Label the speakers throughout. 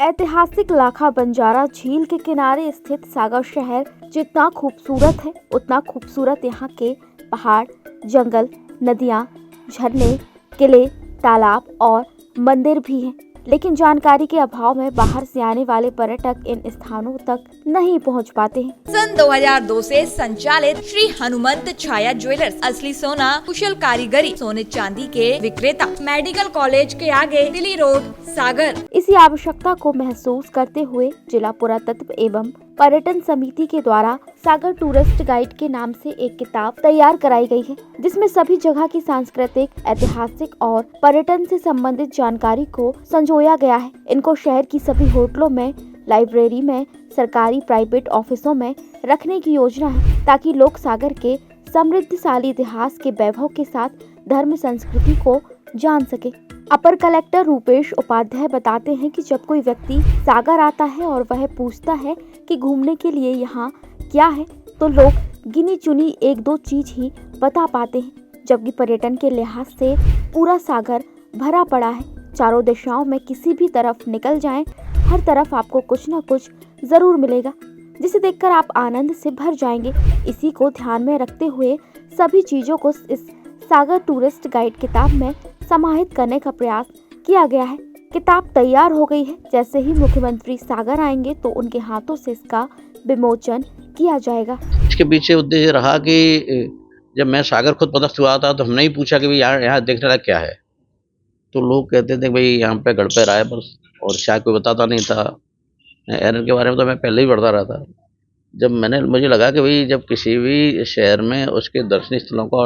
Speaker 1: ऐतिहासिक लाखा बंजारा झील के किनारे स्थित सागर शहर जितना खूबसूरत है, उतना खूबसूरत यहाँ के पहाड़, जंगल, नदियाँ, झरने, किले, तालाब और मंदिर भी हैं। लेकिन जानकारी के अभाव में बाहर से आने वाले पर्यटक इन स्थानों तक नहीं पहुंच पाते हैं।
Speaker 2: सन 2002 से संचालित श्री हनुमंत छाया ज्वेलर्स असली सोना कुशल कारीगरी सोने चांदी के विक्रेता मेडिकल कॉलेज के आगे दिल्ली रोड सागर।
Speaker 1: इसी आवश्यकता को महसूस करते हुए जिला पुरातत्व एवं पर्यटन समिति के द्वारा सागर टूरिस्ट गाइड के नाम से एक किताब तैयार कराई गई है, जिसमें सभी जगह की सांस्कृतिक, ऐतिहासिक और पर्यटन से संबंधित जानकारी को संजोया गया है। इनको शहर की सभी होटलों में, लाइब्रेरी में, सरकारी प्राइवेट ऑफिसों में रखने की योजना है, ताकि लोग सागर के समृद्धशाली इतिहास के वैभव के साथ धर्म संस्कृति को जान सके। अपर कलेक्टर रूपेश उपाध्याय बताते हैं कि जब कोई व्यक्ति सागर आता है और वह पूछता है कि घूमने के लिए यहाँ क्या है, तो लोग गिनी चुनी एक दो चीज ही बता पाते हैं, जबकि पर्यटन के लिहाज से पूरा सागर भरा पड़ा है। चारों दिशाओं में किसी भी तरफ निकल जाएं, हर तरफ आपको कुछ न कुछ जरूर मिलेगा, जिसे देखकर आप आनंद से भर जाएंगे। इसी को ध्यान में रखते हुए सभी चीजों को इस सागर टूरिस्ट गाइड किताब में समाहित करने का प्रयास किया गया है। किताब तैयार हो गई है। जैसे ही मुख्यमंत्री सागर आएंगे तो उनके हाथों से इसका विमोचन किया जाएगा।
Speaker 3: इसके पीछे उद्देश्य रहा कि जब मैं सागर खुद पदस्थ हुआ था तो हमने ही पूछा कि भाई यहाँ देखने लायक क्या है, तो लोग कहते थे भाई यहाँ पे गढ़पेर आए बस, और शायद कोई बताता नहीं था। एरन के बारे में तो मैं पहले ही पढ़ता रहा था। जब मुझे लगा कि भाई जब किसी भी शहर में उसके दर्शनीय स्थलों का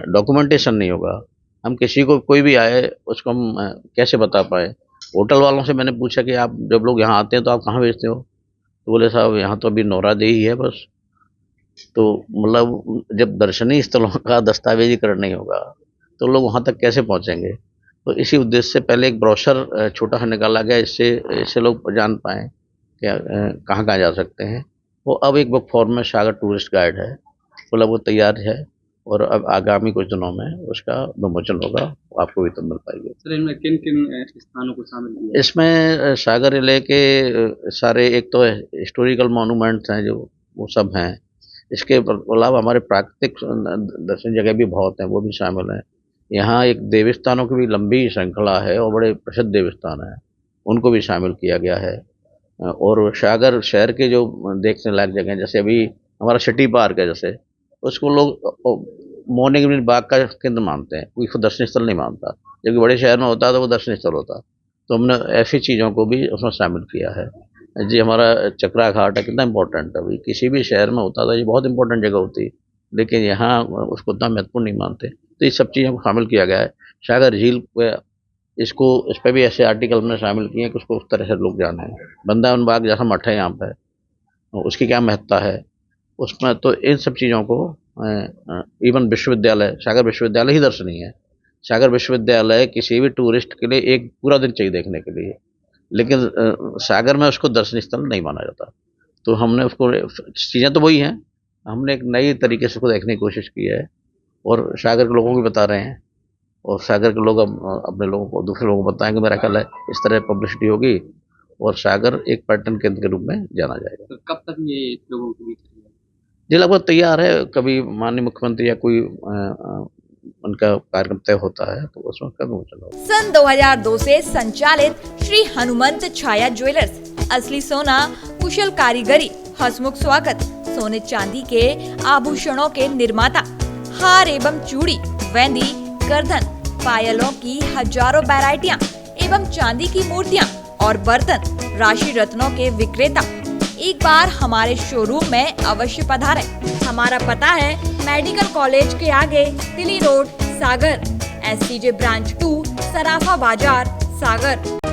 Speaker 3: डॉक्यूमेंटेशन नहीं होगा, हम किसी को कोई भी आए उसको हम कैसे बता पाए। होटल वालों से मैंने पूछा कि आप जब लोग यहाँ आते हैं तो आप कहाँ भेजते हो, तो बोले साहब यहाँ तो अभी नौरादेही है बस। तो मतलब जब दर्शनीय स्थलों का दस्तावेजीकरण नहीं होगा तो लोग वहाँ तक कैसे पहुँचेंगे। तो इसी उद्देश्य से पहले एक ब्रोशर छोटा सा निकाला गया, इससे लोग जान पाएँ क्या कहाँ कहाँ जा सकते हैं। वो अब एक बुक फॉर्म में सागर टूरिस्ट गाइड है, मतलब वो तैयार है और अब आगामी कुछ दिनों में उसका विमोचन होगा, आपको भी तो मिल पाएगी।
Speaker 4: सर, इनमें किन किन स्थानों को शामिल किया?
Speaker 3: इसमें सागर जिले के सारे, एक तो हिस्टोरिकल मॉन्यूमेंट्स हैं जो वो सब हैं, इसके अलावा हमारे प्राकृतिक दर्शन जगह भी बहुत हैं, वो भी शामिल हैं। यहाँ एक देवस्थानों की भी लंबी श्रृंखला है और बड़े प्रसिद्ध देवस्थान हैं, उनको भी शामिल किया गया है। और सागर शहर के जो देखने लायक जगह, जैसे अभी हमारा सिटी पार्क है, जैसे उसको लोग मॉर्निंग इवनिंग बाग का केंद्र मानते हैं, कोई दर्शनीय स्थल नहीं मानता। जबकि बड़े शहर में होता है तो वो दर्शनीय स्थल होता, तो हमने ऐसी चीज़ों को भी उसमें शामिल किया है। जी, हमारा चक्रा घाट है, कितना इम्पोर्टेंट है। अभी किसी भी शहर में होता था, ये बहुत इंपॉर्टेंट जगह होती, लेकिन यहाँ उसको उतना महत्वपूर्ण नहीं मानते, तो इस सब चीज़ों को शामिल किया गया है। सागर झील इस पर भी ऐसे आर्टिकल में शामिल किए हैं कि उसको उस तरह से लोग जाने। वृंदावन बाग जैसा मठ है यहाँ पर, उसकी क्या महत्ता है उसमें, तो इन सब चीज़ों को इवन विश्वविद्यालय, सागर विश्वविद्यालय ही दर्शनीय है। सागर विश्वविद्यालय किसी भी टूरिस्ट के लिए एक पूरा दिन चाहिए देखने के लिए, लेकिन सागर में उसको दर्शनीय स्थल नहीं माना जाता। तो हमने उसको, चीज़ें तो वही हैं, हमने एक नई तरीके से उसको देखने की कोशिश की है और सागर के लोगों को बता रहे हैं, और सागर के लोग अपने लोगों को, दूसरे लोगों को बताएंगे। मेरा ख्याल है इस तरह पब्लिसिटी होगी और सागर एक पर्यटन केंद्र के रूप में जाना जाएगा।
Speaker 4: तो कब तक ये लोगों के बीच
Speaker 3: जी, लगभग तैयार है। कभी माननीय मुख्यमंत्री या कोई उनका कार्यक्रम तय होता है तो उसमें कब होगा।
Speaker 2: सन 2002 से संचालित श्री हनुमंत छाया ज्वेलर्स असली सोना कुशल कारीगरी हसमुख स्वागत सोने चांदी के आभूषणों के निर्माता, हार एवं चूड़ी, वेंदी, गर्दन, पायलों की हजारों वैरायटियां एवं चांदी की मूर्तियां और बर्तन, राशि रत्नों के विक्रेता। एक बार हमारे शोरूम में अवश्य पधारें। हमारा पता है मेडिकल कॉलेज के आगे दिल्ली रोड सागर, SCJ ब्रांच 2, सराफा बाजार सागर।